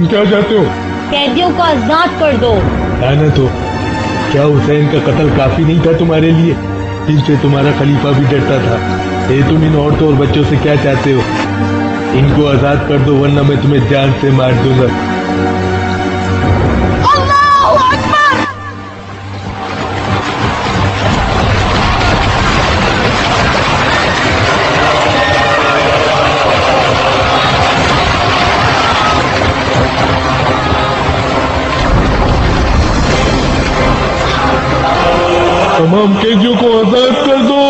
तुम क्या चाहते हो? कैदियों को आजाद कर दो। लानत हो, क्या हुसैन का कत्ल काफी नहीं था तुम्हारे लिए? जिनसे तुम्हारा खलीफा भी डरता था। तुम इन औरतों और बच्चों से क्या चाहते हो? इनको आजाद कर दो वरना मैं तुम्हें जान से मार दूंगा। अल्लाहू अकबर। तमाम कैदियों को आजाद कर दो।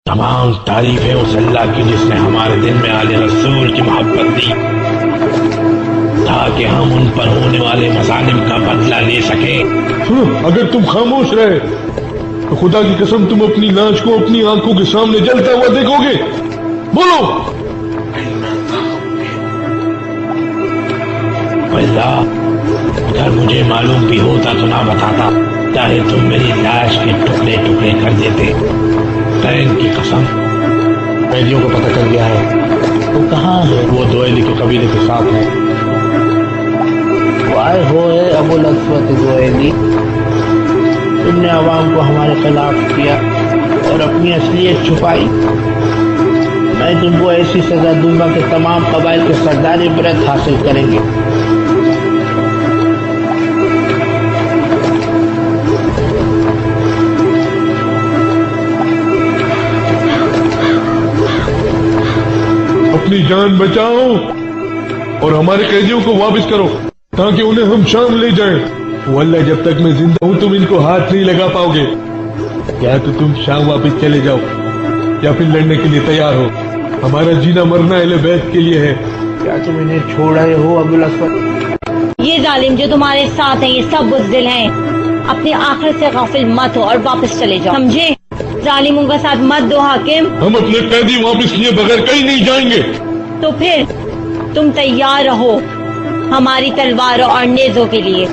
तमाम तारीफें उस अल्लाह की जिसने हमारे दिल में आले रसूल की मोहब्बत दी ताकि हम उन पर होने वाले मज़ालिम का बदला ले सके। अगर तुम खामोश रहे तो खुदा की कसम तुम अपनी लाश को अपनी आंखों के सामने जलता हुआ देखोगे। बोलो। अल्लाह, अगर मुझे मालूम भी होता तो ना बताता, चाहे तुम मेरी लाश के टुकड़े टुकड़े कर देते। तैन की कसम, कैदियों को पता चल गया है। वो कहाँ है? वो दुआली के कबीले के साथ है। वाह हो अबुल अस्वद दुआली, तुमने अवाम को हमारे खिलाफ किया और अपनी असलियत छुपाई। मैं तुमको ऐसी सजा दूंगा कि तमाम कबाइल के सरदार इबरत हासिल करेंगे। अपनी जान बचाओ और हमारे कैदियों को वापस करो ताकि उन्हें हम शाम ले जाएं। वो अल्लाह, जब तक मैं जिंदा हूं तुम इनको हाथ नहीं लगा पाओगे। या तो तुम शाम वापस चले जाओ या फिर लड़ने के लिए तैयार हो। हमारा जीना मरना अहले बैत के लिए है। क्या तुम इन्हें छोड़ रहे हो अबुल अस्वद? ये जालिम जो तुम्हारे साथ हैं ये सब बुज़दिल हैं। अपने आखिरत से गाफिल मत हो और वापस चले जाओ, समझे? जालिमों का साथ मत दो हाकिम। हम अपने कैदी वापस लिए बगैर कहीं नहीं जाएंगे। तो फिर तुम तैयार रहो हमारी तलवारों और नेज़ों के लिए।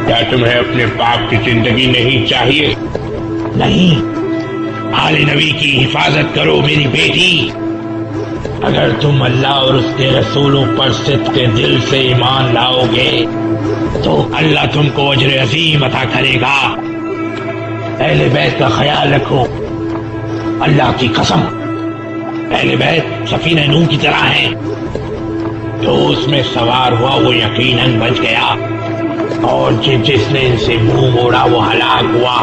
क्या तुम्हें अपने बाप की जिंदगी नहीं चाहिए? नहीं, आले नबी की हिफाजत करो मेरी बेटी। अगर तुम अल्लाह और उसके रसूलों पर सिद्क़े दिल से ईमान लाओगे तो अल्लाह तुमको अजर अज़ीम अता करेगा। अहले बैत का ख्याल रखो। अल्लाह की कसम, अहले बैत सफीना नूह की तरह है। जो उसमें सवार हुआ वो यकीनन बच गया और जिसने इनसे मुंह मोड़ा वो हलाक हुआ।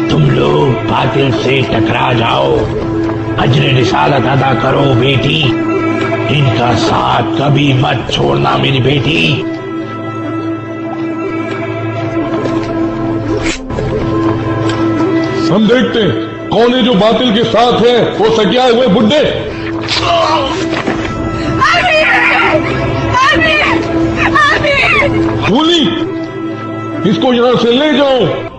तुम लोग बातिल से टकरा जाओ, अजर रिसालत अदा करो बेटी। इनका साथ कभी मत छोड़ना मेरी बेटी। हम देखते हैं कौन है जो बातिल के साथ है। वो सकिया हुए बुड्ढे। भूली, इसको यहां से ले जाओ।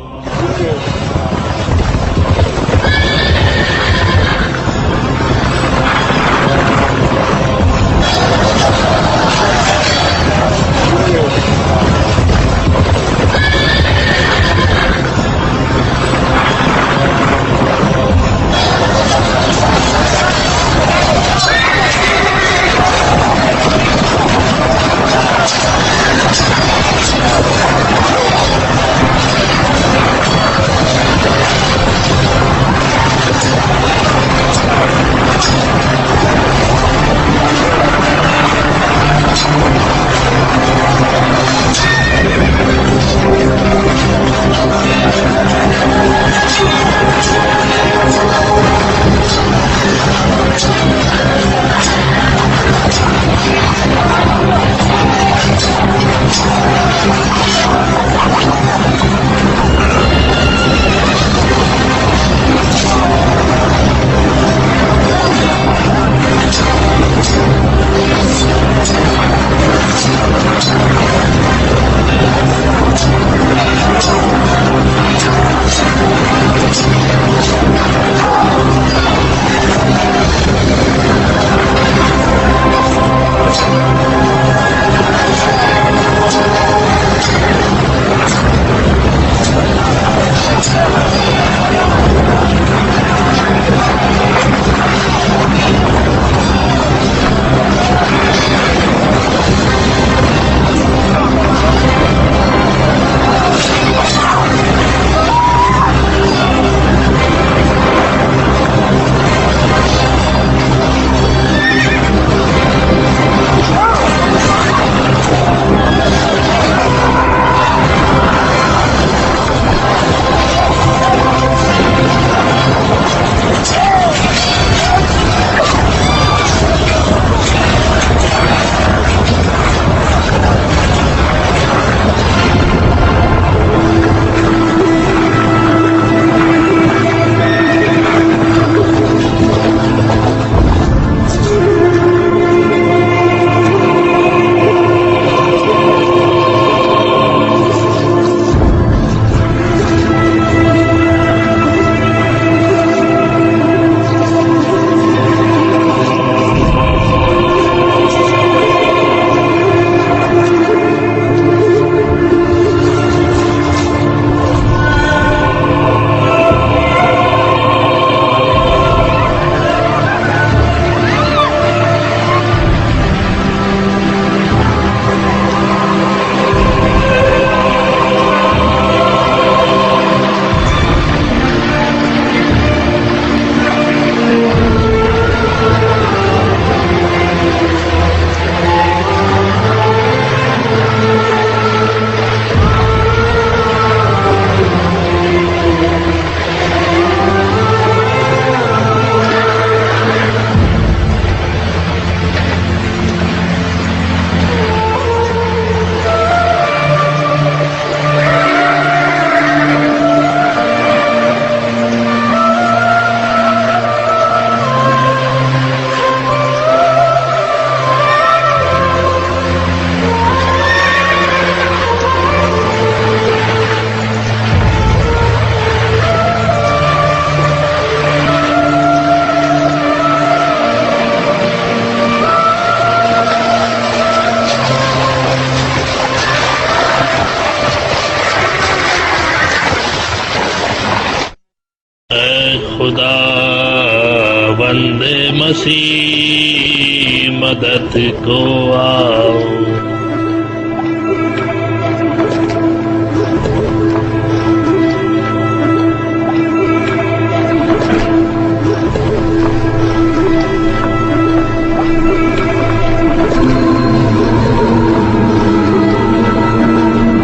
बंदे मसीह मदद को आओ।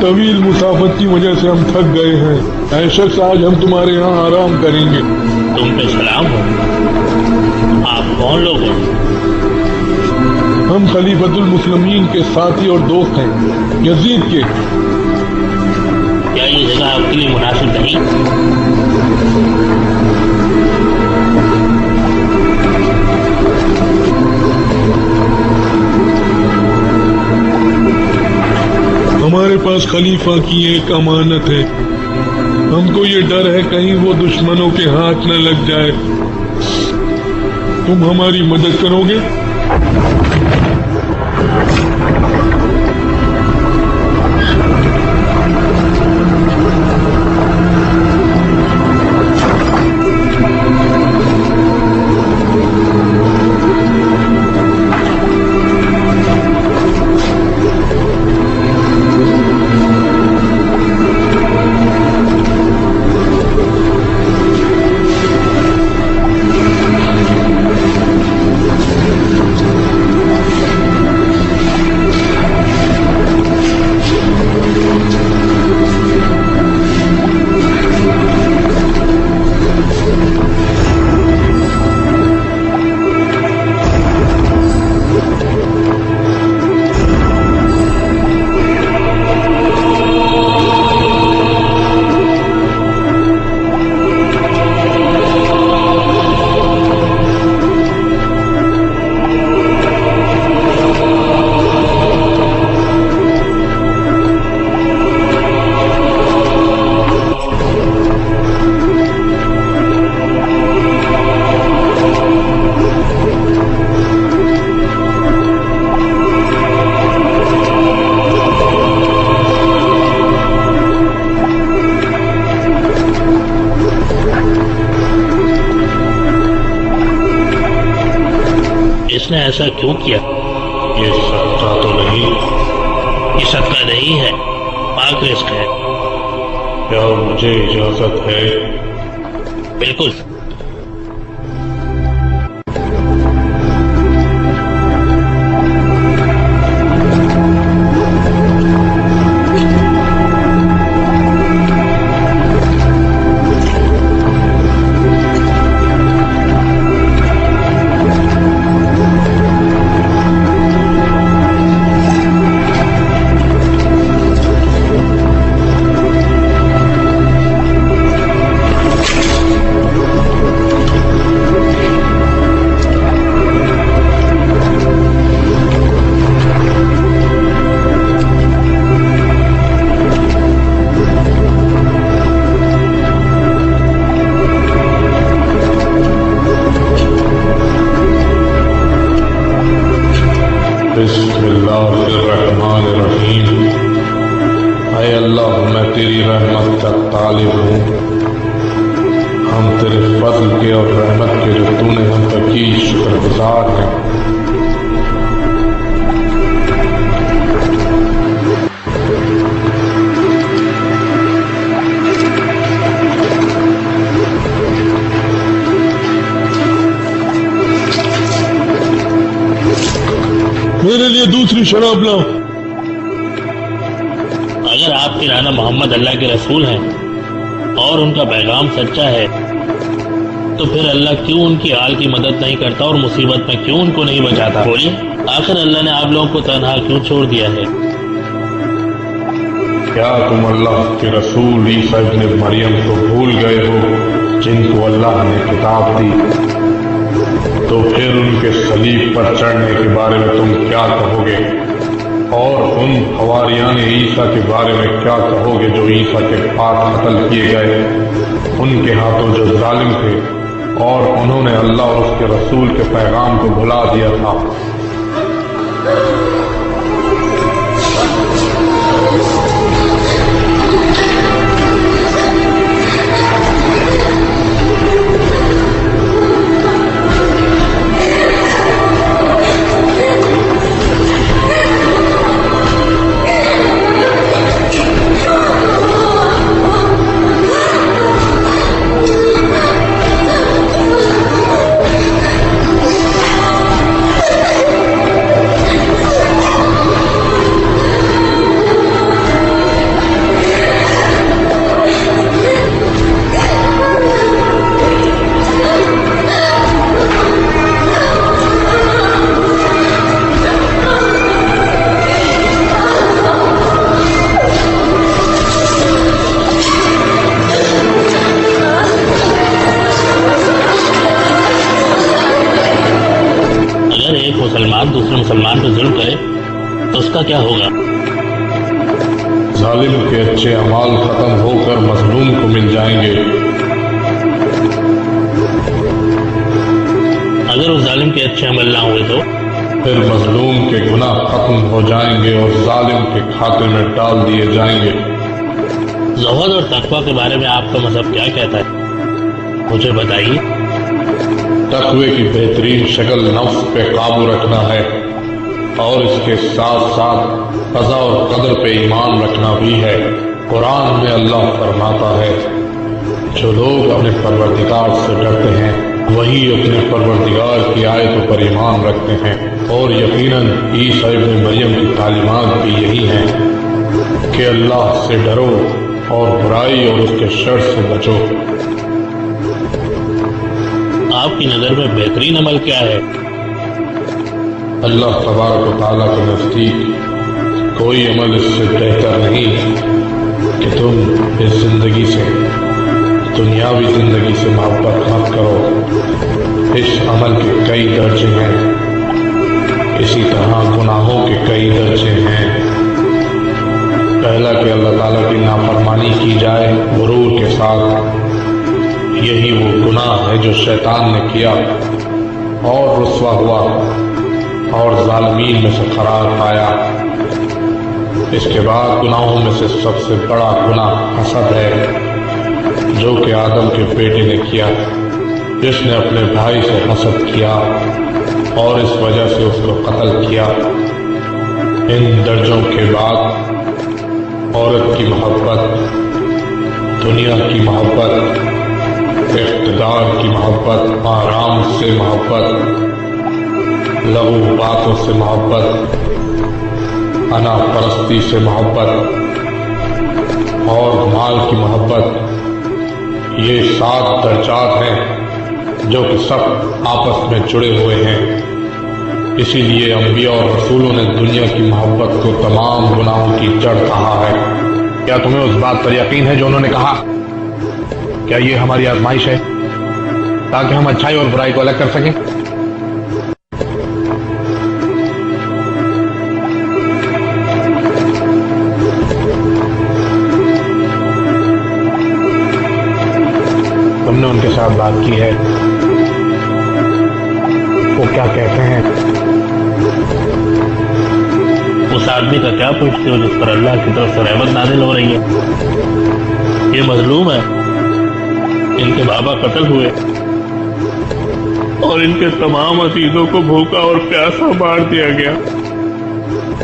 तवील मुसाफत की वजह से हम थक गए हैं। ऐ शख्स, आज हम तुम्हारे यहाँ आराम करेंगे। तुम पे सलाम हो। आप कौन लोग हैं? हम खलीफतुल मुस्लिमीन के साथी और दोस्त हैं, यजीद के। क्या ये जगह आपके लिए मुनासिब नहीं? हमारे पास खलीफा की एक अमानत है। हमको ये डर है कहीं वो दुश्मनों के हाथ न लग जाए। तुम हमारी मदद करोगे? इसने ऐसा क्यों किया? ये सच्चा तो नहीं। ये सदका नहीं है, पाक रिस्क है। क्या मुझे इजाजत है? बिल्कुल। बिस्मिल्लाहिर्रहमानिर्रहीम। ऐ अल्लाह, मैं तेरी रहमत का तालिब हूँ। हम तेरे फضل के और रहमत के जो तूने हम पर की शुक्रगुजार हैं। मेरे लिए दूसरी शराब लाओ। अगर आपके नाना मोहम्मद अल्लाह के रसूल हैं और उनका पैगाम सच्चा है, तो फिर अल्लाह क्यों उनकी हाल की मदद नहीं करता और मुसीबत में क्यों उनको नहीं बचाता? बोलिए, आखिर अल्लाह ने आप लोगों को तन्हा क्यों छोड़ दिया है? क्या तुम अल्लाह के रसूल ईसा इब्न मरियम को भूल गए हो, जिनको अल्लाह ने किताब दी? तो फिर उनके सलीब पर चढ़ने के बारे में तुम क्या कहोगे? और उन हवारियान ईसा के बारे में क्या कहोगे जो ईसा के पास कत्ल किए गए, उनके हाथों जो जालिम थे और उन्होंने अल्लाह और उसके रसूल के पैगाम को भुला दिया था? مسلمان دوسرے مسلمان پہ ظلم کرے تو اس کا کیا ہوگا؟ ظالم کے اچھے اعمال ختم ہو کر مظلوم کو مل جائیں گے. اگر اس ظالم کے اچھے عمل نہ ہوئے تو پھر مظلوم کے گناہ ختم ہو جائیں گے اور ظالم کے کھاتے میں ڈال دیے جائیں گے. زہد اور تقویٰ کے بارے میں آپ کا مذہب کیا کہتا ہے؟ مجھے بتائیے. تقوی کی بہترین شکل نفس پہ قابو رکھنا ہے اور اس کے ساتھ ساتھ قضا اور قدر پہ ایمان رکھنا بھی ہے. قرآن میں اللہ فرماتا ہے جو لوگ اپنے پروردگار سے ڈرتے ہیں وہی اپنے پروردگار کی آیتوں پر ایمان رکھتے ہیں. اور یقیناً عیسیٰ ابن مریم کی تعلیمات بھی یہی ہیں کہ اللہ سے ڈرو اور برائی اور اس کے شر سے بچو. آپ کی نظر میں بہترین عمل کیا ہے؟ اللہ تبارک و تعالیٰ کے نزدیک کوئی عمل اس سے بہتر نہیں کہ تم اس زندگی سے دنیاوی زندگی سے محبت مت کرو. اس عمل کے کئی درجے ہیں، اسی طرح گناہوں کے کئی درجے ہیں. پہلا کہ اللہ تعالیٰ کی نافرمانی کی جائے غرور کے ساتھ، یہی وہ گناہ ہے جو شیطان نے کیا اور رسوا ہوا اور ظالمین میں سے قرار پایا. اس کے بعد گناہوں میں سے سب سے بڑا گناہ حسد ہے جو کہ آدم کے بیٹے نے کیا، جس نے اپنے بھائی سے حسد کیا اور اس وجہ سے اس کو قتل کیا. ان درجوں کے بعد عورت کی محبت، دنیا کی محبت، اقتدار کی محبت، آرام سے محبت، لغو باتوں سے محبت، انا پرستی سے محبت اور مال کی محبت. یہ 7 درجات ہیں جو کہ سب آپس میں جڑے ہوئے ہیں. اسی لیے انبیاء اور رسولوں نے دنیا کی محبت کو تمام گناہوں کی جڑ کہا ہے. کیا تمہیں اس بات پر یقین ہے جو انہوں نے کہا؟ کیا یہ ہماری آزمائش ہے تاکہ ہم اچھائی اور برائی کو الگ کر سکیں؟ تم نے ان کے ساتھ بات کی ہے، وہ کیا کہتے ہیں؟ اس آدمی کا کیا پوچھتے ہو جس پر اللہ کی طرف سے رحمت نازل ہو رہی ہے؟ یہ مظلوم ہے، ان کے بابا قتل ہوئے اور ان کے تمام عزیزوں کو بھوکا اور پیاسا مار دیا گیا،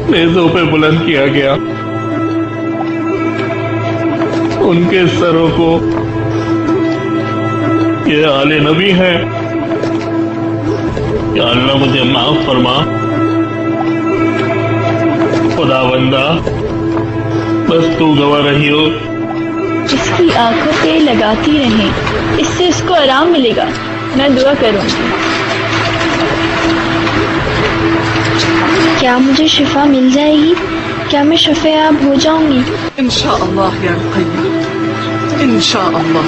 نیزوں پہ بلند کیا گیا. ان کے سروں کو یہ آل نبی ہے. یا اللہ مجھے معاف فرما، خدا بندہ بس تو گواہ رہی ہو. اس کی آنکھوں پہ لگاتی رہیں، اس سے اس کو آرام ملے گا. میں دعا کروں گی. کیا مجھے شفا مل جائے گی؟ کیا میں شفا یاب ہو جاؤں گی؟ انشاءاللہ یا رقیہ، انشاءاللہ.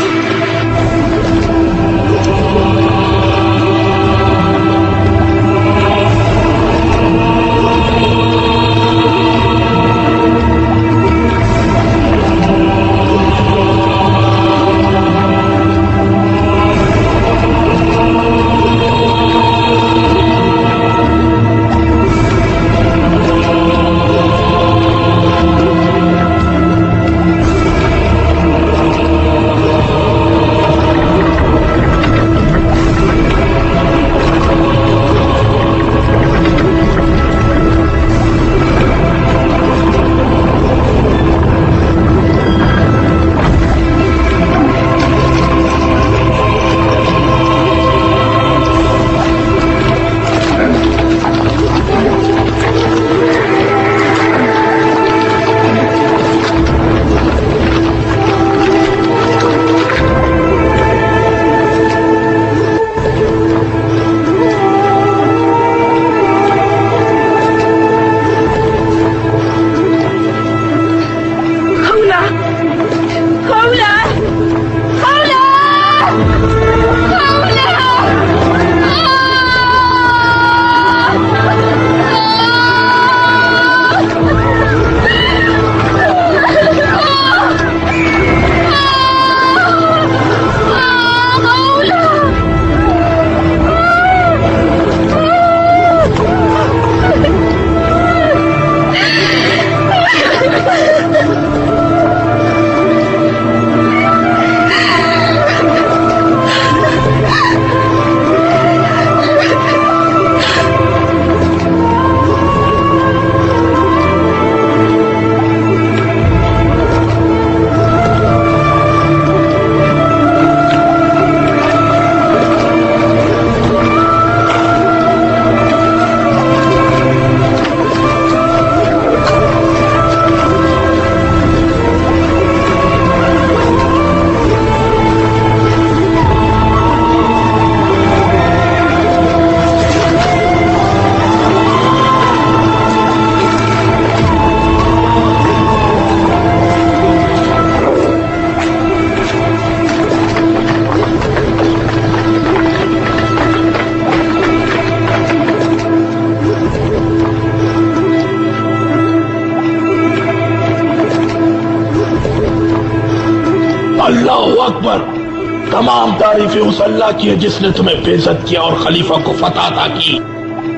تمام تعریفیں اس اللہ کی ہے جس نے تمہیں بے عزت کیا اور خلیفہ کو فتح عطا کی۔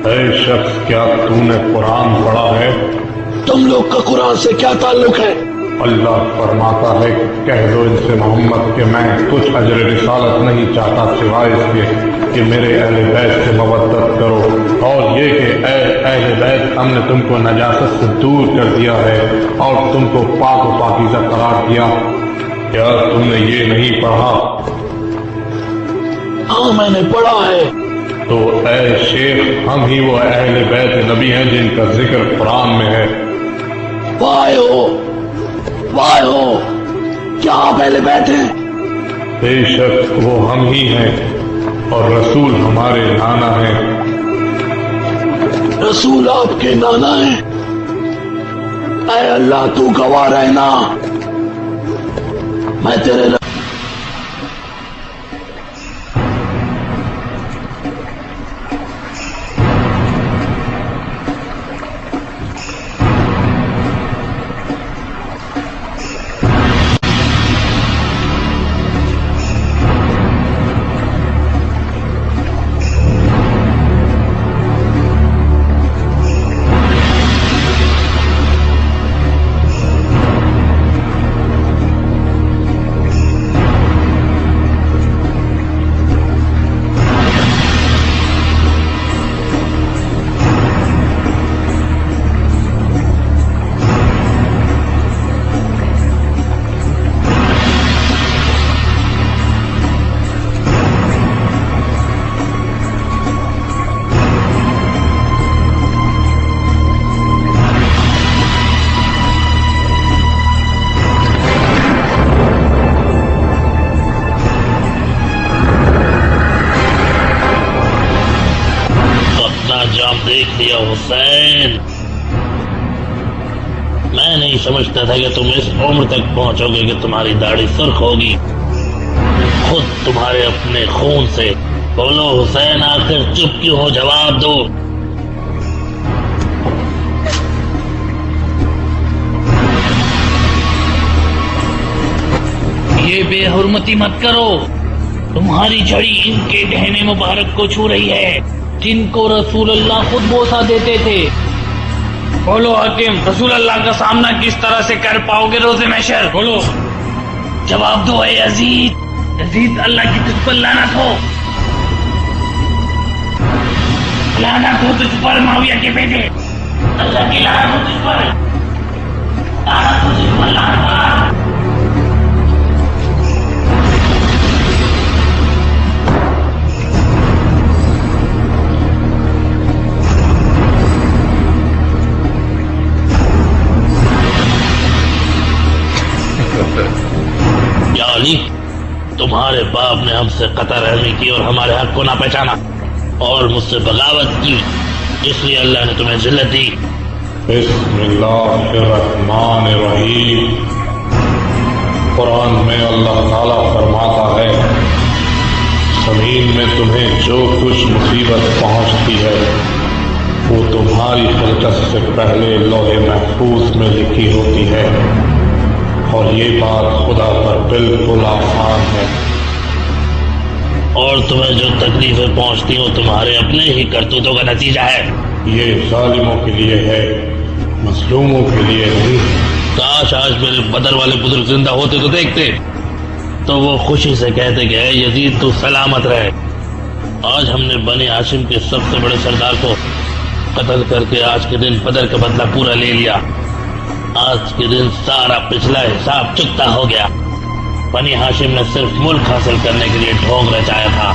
اے شخص، کیا تو نے قرآن پڑھا ہے؟ تم لوگ کا قرآن سے کیا تعلق ہے؟ اللہ فرماتا ہے کہہ دو ان سے محمد کہ میں کچھ اجر رسالت نہیں چاہتا سوائے اس کے کہ میرے اہل بیت سے مودت کرو، اور یہ کہ اے اہل بیت ہم نے تم کو نجاست سے دور کر دیا ہے اور تم کو پاک و پاکیزہ قرار دیا۔ کیا تم نے یہ نہیں پڑھا؟ ہاں میں نے پڑھا ہے۔ تو اے شیخ، ہم ہی وہ اہل بیت نبی ہیں جن کا ذکر قرآن میں ہے۔ وائے ہو، وائے ہو، کیا آپ اہل بیت ہیں؟ بے شک وہ ہم ہی ہیں اور رسول ہمارے نانا ہیں۔ رسول آپ کے نانا ہیں؟ اے اللہ تو گواہ رہنا، میں تیرے دیکھ لیا حسین، میں نہیں سمجھتا تھا کہ تم اس عمر تک پہنچو گے کہ تمہاری داڑھی سرخ ہوگی خود تمہارے اپنے خون سے۔ بولو حسین، آخر چپ کیوں ہو؟ جواب دو۔ یہ بے حرمتی مت کرو، تمہاری جھڑی ان کے گہنے مبارک کو چھو رہی ہے جن کو رسول اللہ خود بوسہ دیتے تھے۔ بولو حاکم، رسول اللہ کا سامنا کس طرح سے کر پاؤ گے روز محشر؟ بولو، جواب دو۔ اے یزید، یزید اللہ کی تجھ پر لعنت ہو، لعنت ہو تجھ پر معاویہ کے بیٹے، اللہ کی لعنت ہو تجھ پر، لعنت ہو تجھ پر، لعنت ہو۔ یا علی، تمہارے باپ نے ہم سے قطع رحمی کی اور ہمارے حق کو نہ پہچانا اور مجھ سے بغاوت کی، اس لیے اللہ نے تمہیں ذلت دی۔ بسم اللہ الرحمن الرحیم۔ قرآن میں اللہ تعالیٰ فرماتا ہے زمین میں تمہیں جو کچھ مصیبت پہنچتی ہے وہ تمہاری خلقت سے پہلے لوح محفوظ میں لکھی ہوتی ہے، اور یہ بات خدا پر بالکل آسان ہے۔ اور تمہیں جو تکلیفیں پہنچتی ہوں تمہارے اپنے ہی کرتوتوں کا نتیجہ ہے۔ یہ ظالموں کے لیے ہے، مظلوموں کے لیے نہیں۔ کاش آج میرے بدر والے بزرگ زندہ ہوتے تو دیکھتے، تو وہ خوشی سے کہتے کہ اے یزید تو سلامت رہے۔ آج ہم نے بنی ہاشم کے سب سے بڑے سردار کو قتل کر کے آج کے دن بدر کا بدلہ پورا لے لیا۔ آج کے دن سارا پچھلا حساب چکتا ہو گیا۔ بنی ہاشم نے صرف ملک حاصل کرنے کے لیے ڈھونگ رچایا تھا،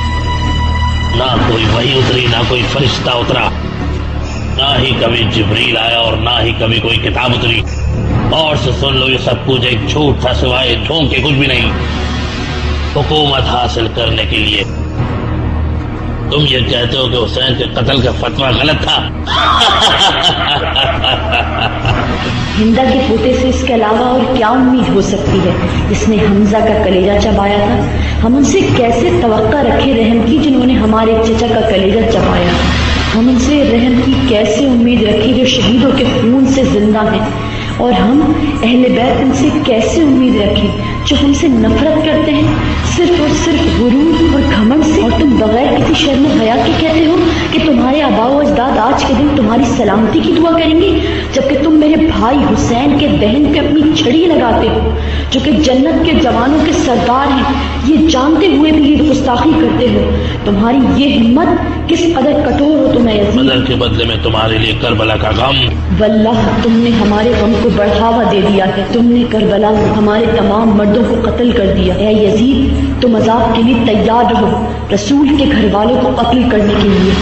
نہ کوئی وحی اتری، نہ کوئی فرشتہ اترا، نہ ہی کبھی جبریل آیا اور نہ ہی کبھی کوئی کتاب اتری۔ اور سے سن لو، یہ سب کچھ ایک جھوٹ تھا، سوائے ڈھونگ کے کچھ بھی نہیں۔ حکومت حاصل کرنے کے لیے تم یہ کہتے ہو کہ حسین کے قتل کا فتویٰ غلط تھا؟ ہندا کے پوتے سے اس کے علاوہ اور کیا امید ہو سکتی ہے؟ جس نے حمزہ کا کلیجہ چبایا تھا، ہم ان سے کیسے توقع رکھے رحم کی جنہوں نے ہمارے چچا کا کلیجہ چبایا؟ ہم ان سے رحم کی کیسے امید رکھی جو شہیدوں کے خون سے زندہ ہیں؟ اور ہم اہل بیت ان سے کیسے امید رکھیں جو ہم سے نفرت کرتے ہیں؟ सिर्फ और सिर्फ गुरूर और घमंड से, और तुम बगैर किसी शर्म हया के कहते हो कि तुम्हारे आबाओ अजदाद आज के दिन तुम्हारी सलामती की दुआ करेंगे, जबकि तुम मेरे भाई हुसैन के दहन पे अपनी छड़ी लगाते हो, जो कि जन्नत के जवानों के सरदार हैं। ये जानते हुए भी ये गुस्ताखी करते हो। तुम्हारी ये हिम्मत किस कदर कठोर हो तुम्हें यजीद। बदर के बदले में तुम्हारे लिए करबला का गम। वल्लाह तुमने हमारे गम को बढ़ावा दे दिया है। तुमने करबला में हमारे तमाम मर्दों को कत्ल कर दिया। ऐ यजीद, तुम अजाब के लिए तैयार रहो, रसूल के घर वालों को कत्ल करने के लिए,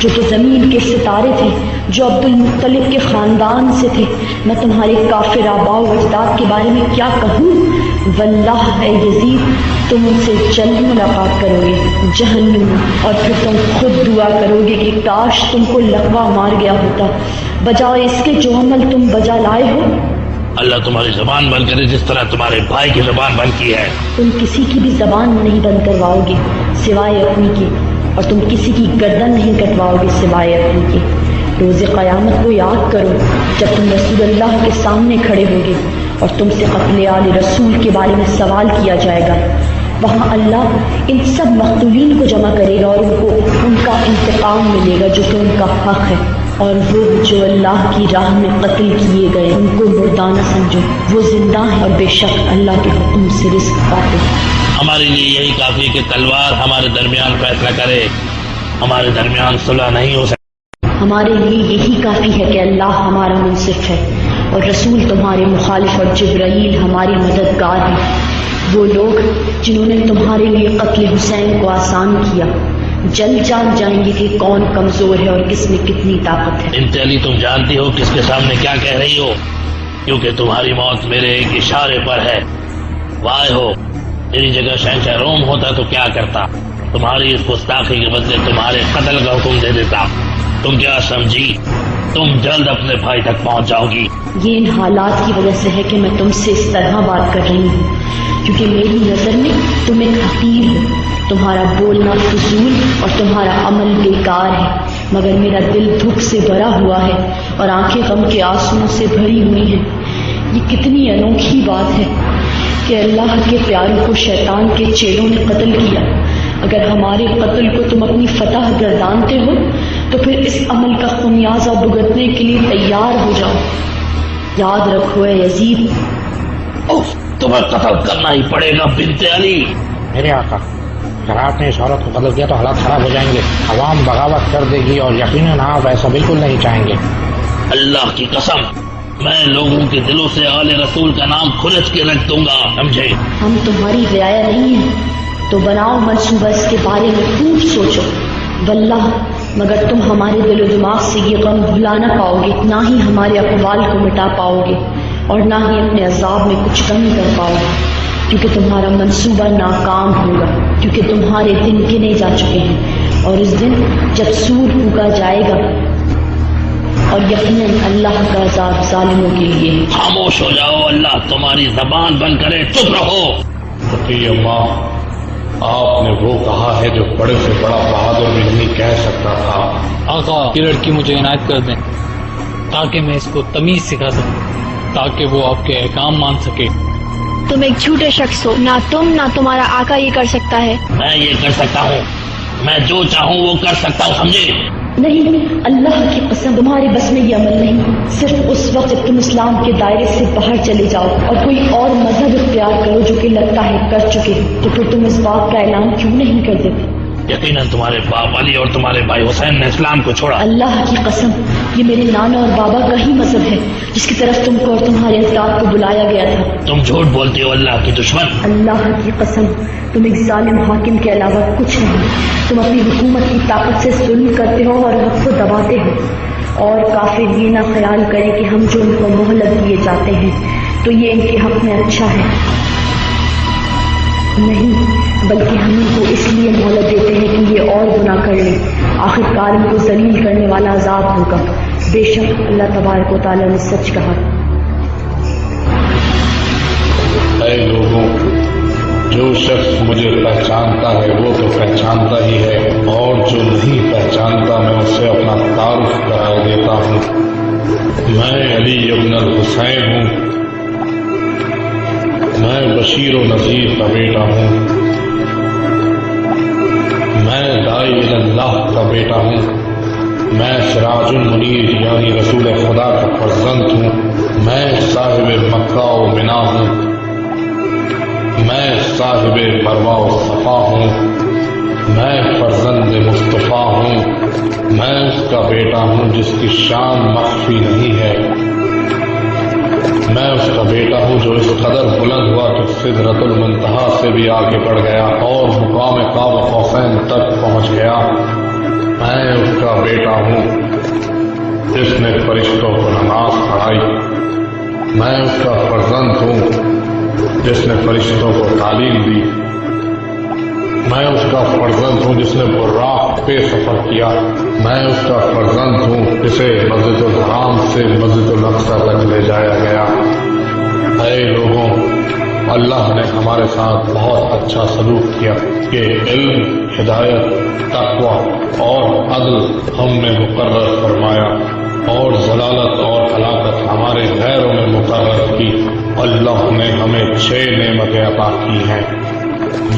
जो कि जमीन के सितारे थे, जो अब्दुल मुत्तलिब के खानदान से थे। मैं तुम्हारे काफिर आबाओ अजदाद के बारे में क्या कहूँ। वल्लाह ऐ यजीद, तुम उनसे जल्द मुलाकात करोगे जहन्नुम में, और फिर तुम खुद दुआ करोगे कि काश तुमको लकवा मार गया होता, बजाय इसके जो अमल तुम बजा लाए हो। अल्लाह तुम्हारी जबान बंद करे जिस तरह तुम्हारे भाई की जबान बंद की है। तुम किसी की भी जबान नहीं बंद करवाओगे सिवाय अपनी की, और तुम किसी की गर्दन नहीं कटवाओगे सिवाय अपनी के। रोज़े क़यामत को याद करो जब तुम रसूलुल्लाह के सामने खड़े होगे और तुमसे क़त्ल आले रसूल के बारे में सवाल किया जाएगा। वहाँ अल्लाह इन सब मक़तूलीन को जमा करेगा और उनको उनका इंतकाम मिलेगा जो कि उनका हक़ है। और वो जो अल्लाह की राह में कत्ल किए गए उनको मुर्दाना समझो, वो जिंदा हैं और बेशक अल्लाह के हुक्म से रिस्क पाते हैं। हमारे लिए यही काफी कि तलवार हमारे दरमियान फैसला करे, हमारे दरमियान सुलह नहीं हो सकती। हमारे लिए यही काफ़ी है कि अल्लाह हमारा मुंसिफ है और रसूल तुम्हारे मुखालिफ और जिब्राईल हमारी मददगार हैं। वो लोग जिन्होंने तुम्हारे लिए कत्ल हुसैन को आसान किया जल्द जान जाएंगे कि कौन कमजोर है और किस में कितनी ताकत है। इंत अली, तुम जानती हो किसके सामने क्या कह रही हो, क्योंकि तुम्हारी मौत मेरे एक इशारे पर है। वाह हो, मेरी जगह शहंशाह रोम होता तो क्या करता, तुम्हारी इस गुस्ताखी के बदले तुम्हारे कत्ल का हुक्म दे देता। तुम क्या समझी, तुम जल्द अपने भाई तक पहुंच जाओगी। ये इन हालात की वजह से है कि मैं तुमसे इस तरह बात कर रही हूँ, क्योंकि मेरी नज़र में तुम एक हकीर हो। तुम्हारा बोलना फजूल और तुम्हारा अमल बेकार है, मगर मेरा दिल दुख से भरा हुआ है और आंखें गम के आंसुओं से भरी हुई हैं। ये कितनी अनोखी बात है कि अल्लाह के प्यारों को शैतान के चेलों ने कत्ल किया। अगर हमारे कत्ल को तुम अपनी फतह गर्दानते हो तो फिर इस अमल का खुमियाजा भुगतने के लिए तैयार हो जाओ। याद रखो ऐ यजीद, तुम्हें कत्ल करना ही पड़ेगा बिन्ते अली। मेरे आका, अगर आपने इस औरत को कत्ल किया तो हालात खराब हो जाएंगे, अवाम बगावत कर देगी और यकीनन आप ऐसा बिल्कुल नहीं चाहेंगे। अल्लाह की कसम, मैं लोगों के दिलों से आले रसूल का नाम खुरच के रख दूंगा, समझे। हम तुम्हारी रियाया नहीं है तो बनाओ मंसूबा, इसके बारे में खूब सोचो। वल्लाह मगर तुम हमारे दिलो दिमाग से ये गम भुला ना पाओगे, ना ही हमारे अक़वाल को मिटा पाओगे और ना ही अपने अज़ाब में कुछ कमी कर पाओगे, क्योंकि तुम्हारा मंसूबा नाकाम होगा, क्योंकि तुम्हारे दिन गिने जा चुके हैं। और इस दिन जब सूर फूका जाएगा और यकीनन अल्लाह का अज़ाब जालिमों के लिए है। खामोश हो जाओ, अल्लाह तुम्हारी जबान बंद करे, चुप रहो। अम्मा, आपने वो कहा है जो बड़े से बड़ा बहादुर भी नहीं कह सकता था। आका, ये लड़की मुझे इनायत कर दें ताकि मैं इसको तमीज सिखा सकूं, ताकि वो आपके अहकाम मान सके। तुम एक झूठे शख्स हो, ना तुम ना तुम्हारा आका ये कर सकता है। मैं ये कर सकता हूँ, मैं जो चाहूँ वो कर सकता हूँ, समझे। नहीं, अल्लाह की कसम तुम्हारे बस में ये अमल नहीं। सिर्फ उस वक्त जब तुम इस्लाम के दायरे से बाहर चले जाओ और कोई और मजहब इख्तियार करो जो कि लगता है कर चुके, तो फिर तुम इस बात का ऐलान क्यों नहीं कर देते। यकीनन तुम्हारे बाप अली और तुम्हारे भाई हुसैन ने इस्लाम को छोड़ा। अल्लाह की कसम, ये मेरे नाना और बाबा का ही मजहब है जिसकी तरफ तुमको और तुम्हारे अजदाद को बुलाया गया था। तुम झूठ बोलते हो, अल्लाह की दुश्मन। अल्लाह की कसम, तुम एक जालिम हाकिम के अलावा कुछ नहीं। तुम अपनी हुकूमत की ताकत से जुल्म करते हो और हक को दबाते हो, और काफिर ये ना ख्याल करें कि हम जो उनको मोहलत दिए जाते हैं तो ये इनके हक में अच्छा है। नहीं, बल्कि हम इनको इसलिए मोहलत देते हैं कि ये और गुनाह कर लें। आखिरकार इनको जलील करने वाला अजाब होगा। बेशक अल्लाह तबारक व तआला ने सच कहा। ऐ लोगों, जो शख्स मुझे पहचानता है वो तो पहचानता ही है, और जो नहीं पहचानता मैं उससे अपना तारुफ करा देता हूँ। मैं अली इब्न अल हुसैन हूँ। मैं बशीर और नज़ीर का बेटा हूँ। داعی اللہ کا بیٹا ہوں، میں سراج المنیر یعنی رسول خدا کا فرزند ہوں، میں صاحب مکہ و منا ہوں، میں صاحب مروہ و صفا ہوں، میں فرزند مصطفیٰ ہوں، میں اس کا بیٹا ہوں جس کی شان مخفی نہیں ہے، میں اس کا بیٹا ہوں جو اس قدر بلند ہوا کہ سدرۃ المنتہا سے بھی آگے بڑھ گیا اور مقام قاب قوسین تک پہنچ گیا، میں اس کا بیٹا ہوں جس نے فرشتوں کو نماز پڑھائی، میں اس کا فرزند ہوں جس نے فرشتوں کو تعلیم دی، میں اس کا فرزند ہوں جس نے براق پہ سفر کیا، میں اس کا فرزند ہوں جسے مسجد الحرام سے مسجد الاقصی تک لے جایا گیا۔ اے لوگوں، اللہ نے ہمارے ساتھ بہت اچھا سلوک کیا کہ علم، ہدایت، تقوی اور عدل ہم نے مقرر فرمایا اور ضلالت اور ہلاکت ہمارے غیروں میں مقرر کی۔ اللہ نے ہمیں 6 نعمتیں عطا کی ہیں،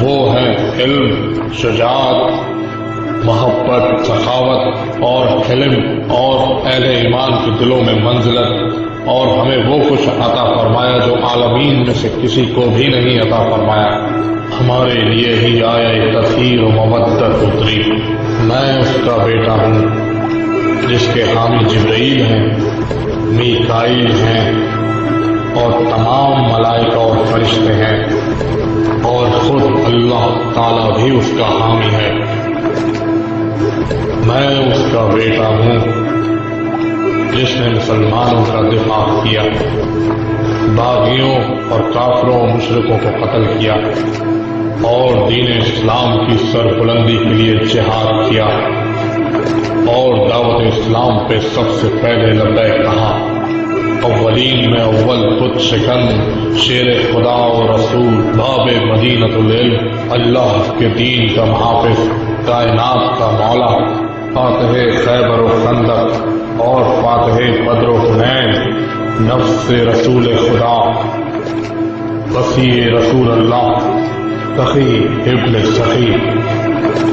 وہ ہیں علم، شجاعت، محبت، سخاوت اور حلم اور اہل ایمان کے دلوں میں منزلت، اور ہمیں وہ کچھ عطا فرمایا جو عالمین میں سے کسی کو بھی نہیں عطا فرمایا۔ ہمارے لیے ہی آیہ تطہیر و مودت اتری۔ میں اس کا بیٹا ہوں جس کے حامی جبرائیل ہیں، میکائیل ہیں اور تمام ملائکہ اور فرشتے ہیں، اور خود اللہ تعالیٰ بھی اس کا حامی ہے۔ میں اس کا بیٹا ہوں جس نے مسلمانوں کا دفاع کیا، باغیوں اور کافروں و مشرکوں کو قتل کیا اور دین اسلام کی سربلندی کے لیے جہاد کیا اور دعوت اسلام پہ سب سے پہلے لبیک کہا۔ اولین میں اول بت شکن، شیر خدا و رسول، باب مدینۃ العلم، اللہ کے دین کا محافظ، کائنات کا مولا، فاتح خیبر و خندق اور فاتح بدر و حنین، نفس رسول خدا، وسیع رسول اللہ، سخی ابن سخی،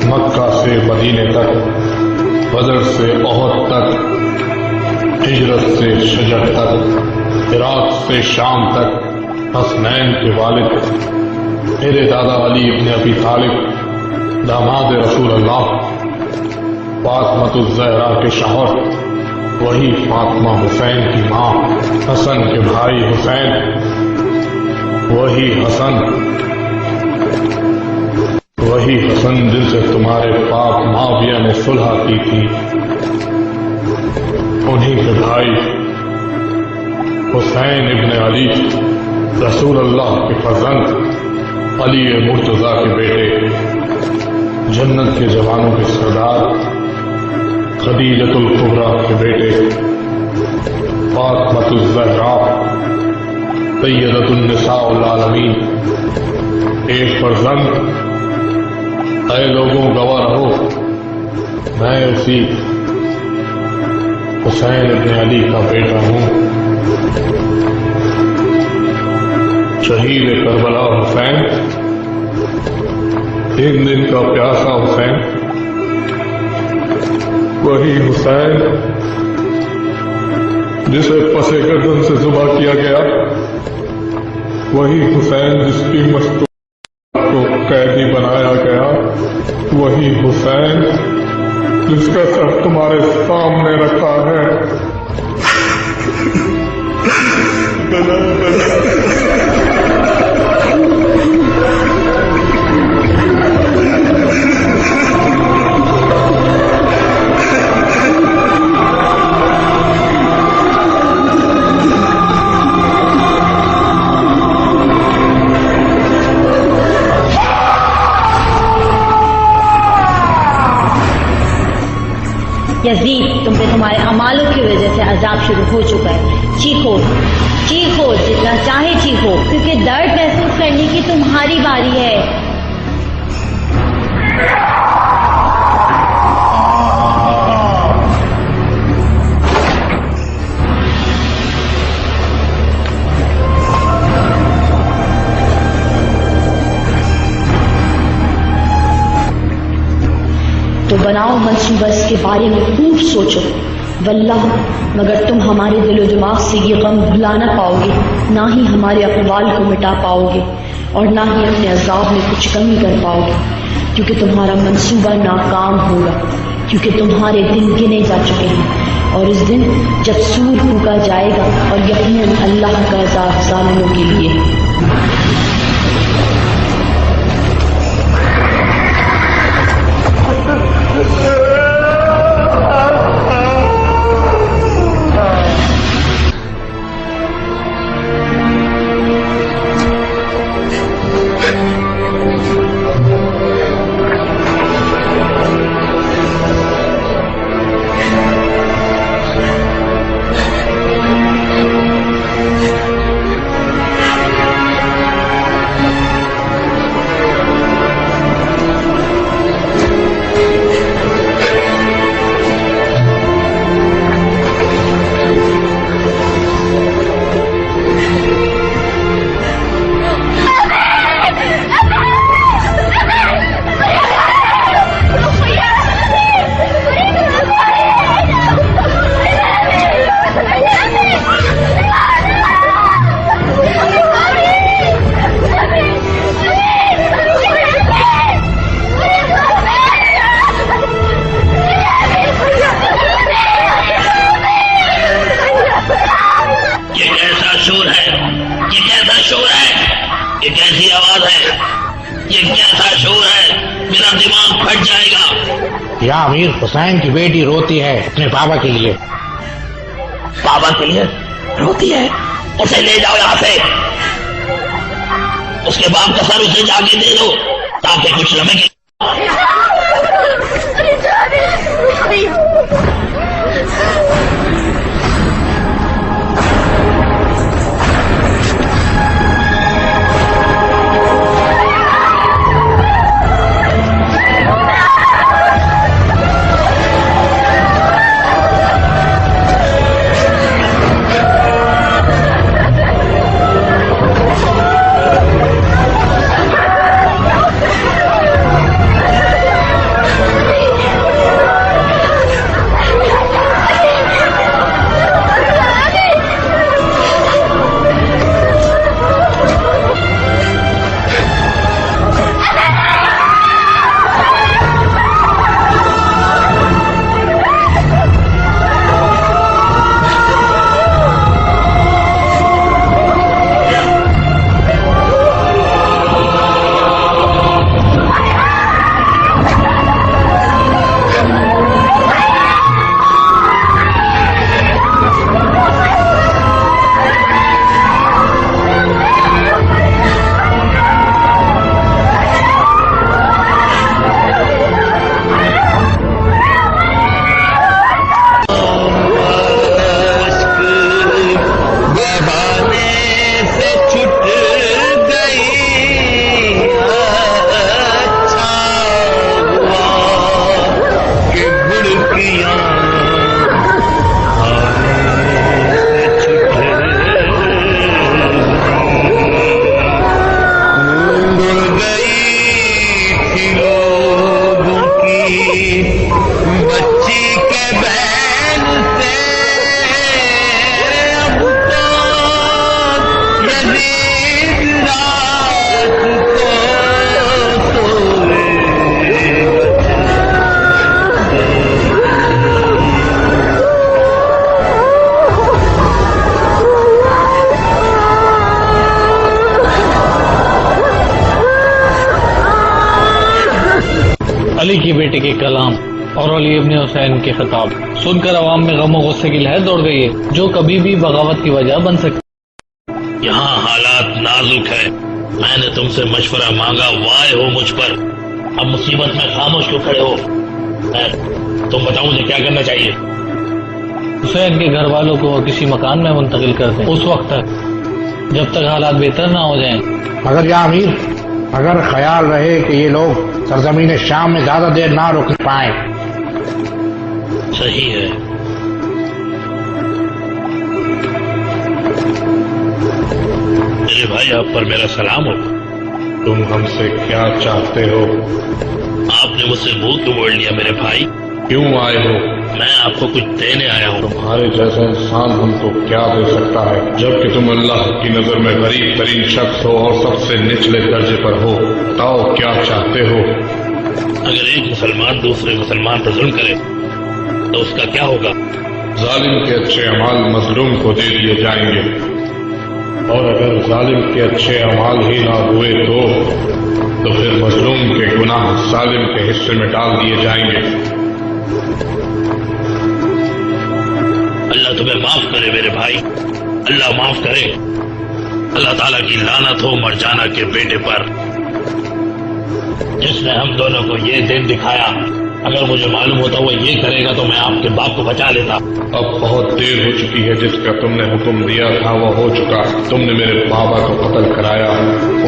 مکہ سے مدینے تک، بدر سے احد تک، ہجرت سے شجر تک، عراق سے شام تک، حسنین کے والد، میرے دادا علی ابن ابی طالب، داماد رسول اللہ، فاطمۃ الزہرا کے شوہر، وہی فاطمہ حسین کی ماں، حسن کے بھائی حسین، وہی حسن جن سے تمہارے پاک معاویہ نے صلح کی تھی، انہی کے بھائی حسین ابن علی، رسول اللہ کے فرزند، علی مرتضیٰ کے بیٹے، جنت کے جوانوں کے سردار، خدیجۃ الکبریٰ کے بیٹے، فاطمۃ الزہرا، سیدۃ النساء العالمین، ایک فرزند۔ اے لوگوں گواہ رہو، میں اسی حسین ابن علی کا بیٹا ہوں، شہید کربلا حسین، ایک دن کا پیاسا حسین، وہی حسین جسے پس گردن سے ذبح کیا گیا، وہی حسین جس کی مستور کو قیدی بنایا گیا، وہی حسین جس کا سر تمہارے سامنے رکھا ہے۔ یزید، تم پہ تمہارے اعمالوں کی وجہ سے عذاب شروع ہو چکا ہے۔ چیخو چیخو، جتنا چاہے چیخو، کیونکہ درد محسوس کرنے کی تمہاری باری ہے۔ منصوبہ اس کے بارے میں خوب سوچو، واللہ مگر تم ہمارے دل و دماغ سے یہ غم بھلا نہ پاؤ گے، نہ ہی ہمارے اقوال کو مٹا پاؤ گے، اور نہ ہی اپنے عذاب میں کچھ کمی کر پاؤ گے، کیونکہ تمہارا منصوبہ ناکام ہوگا، کیونکہ تمہارے دن گنے جا چکے ہیں، اور اس دن جب سور پھونکا جائے گا، اور یقیناً اللہ کا عذاب ظالموں کے لیے ہے۔ یا امیر، حسین کی بیٹی روتی ہے اپنے بابا کے لیے۔ بابا کے لیے روتی ہے؟ اسے لے جاؤ یہاں سے، اس کے باپ کا سر اسے جا کے دے دو تاکہ کچھ لمحے کے علی کی بیٹے کے کلام اور علی ابن حسین کے خطاب سن کر عوام میں غم و غصے کی لہر دوڑ گئی ہے جو کبھی بھی بغاوت کی وجہ بن سکتی۔ یہاں حالات نازک ہے، میں نے تم سے مشورہ مانگا، وائے ہو مجھ پر، اب مصیبت میں خاموش کیوں کھڑے ہو؟ تم بتاؤ مجھے کیا کرنا چاہیے؟ حسین کے گھر والوں کو کسی مکان میں منتقل کر دیں اس وقت تک جب تک حالات بہتر نہ ہو جائیں۔ مگر یا امیر، اگر خیال رہے کہ یہ لوگ سرزمین شام میں زیادہ دیر نہ رک پائیں۔ صحیح ہے، میرے بھائی آپ پر میرا سلام ہو۔ تم ہم سے کیا چاہتے ہو؟ آپ نے مجھ سے منہ کیوں موڑ لیا میرے بھائی؟ क्यों आए हो? मैं आपको कुछ देने आया हूँ। तुम्हारे जैसा इंसान हमको क्या दे सकता है, जबकि तुम अल्लाह की नजर में गरीब तरीन शख्स हो और सबसे निचले दर्जे पर हो। बताओ क्या चाहते हो? अगर एक मुसलमान दूसरे मुसलमान पर जुल्म करे तो उसका क्या होगा? जालिम के अच्छे अमाल मजलूम को दे दिए जाएंगे, और अगर जालिम के अच्छे अमाल ही ना हुए तो फिर मजलूम के गुनाह जालिम के हिस्से में डाल दिए जाएंगे। अल्लाह तुम्हें माफ करे मेरे भाई, अल्लाह माफ करे। अल्लाह ताला की लानत हो मरजाना के बेटे पर, जिसने हम दोनों को ये दिन दिखाया। अगर मुझे मालूम होता वो ये करेगा तो मैं आपके बाप को बचा लेता। अब बहुत देर हो चुकी है, जिसका तुमने हुक्म दिया था वो हो चुका। तुमने मेरे बाबा को कत्ल कराया,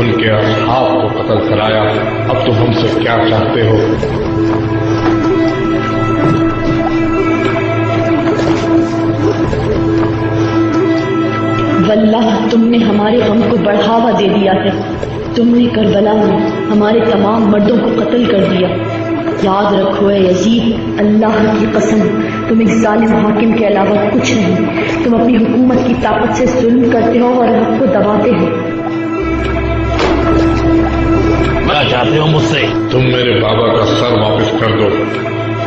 उनके असहाब को कत्ल कराया, अब तुम हमसे क्या चाहते हो? वल्लाह तुमने हमारे गम को बढ़ावा दे दिया है। तुमने करबला में हमारे तमाम मर्दों को कत्ल कर दिया। याद रखो ए यजीद, अल्लाह की कसम, तुम एक जालिम हाकिम के अलावा कुछ नहीं। तुम अपनी हुकूमत की ताकत से जुल्म करते हो और हक को दबाते हो। क्या चाहते हो मुझसे? तुम मेरे बाबा का सर वापस कर दो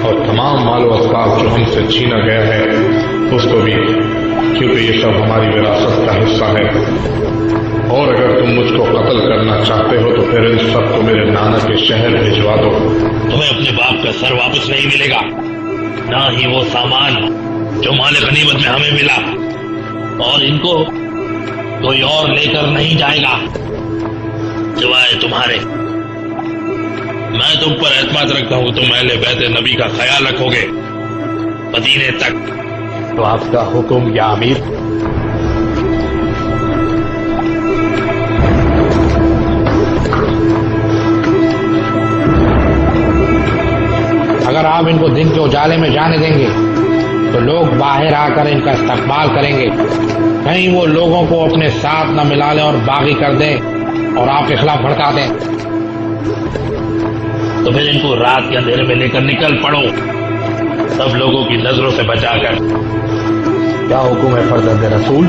और तमाम मालो असबाब जो हमसे छीना गया है उसको भी, क्योंकि ये सब हमारी विरासत का हिस्सा है। और अगर तुम मुझको कत्ल करना चाहते हो तो फिर इन सबको मेरे नाना के शहर भिजवा दो। तुम्हें अपने बाप का सर वापस नहीं मिलेगा, ना ही वो सामान जो माले गनीमत में हमें मिला, और इनको कोई और लेकर नहीं जाएगा सिवाय तुम्हारे। मैं तुम पर एतमाद रखता हूँ, तुम अहले बैत नबी का ख्याल रखोगे मदीने तक। तो आपका हुक्म या अमीर? अगर आप इनको दिन के उजाले में जाने देंगे तो लोग बाहर आकर इनका इस्तकबाल करेंगे। कहीं वो लोगों को अपने साथ न मिला लें और बागी कर दें और आपके खिलाफ भड़का दें। तो फिर इनको रात के अंधेरे में लेकर निकल पड़ो, सब लोगों की नजरों से बचाकर। क्या हुक्म है फर्जंद रसूल?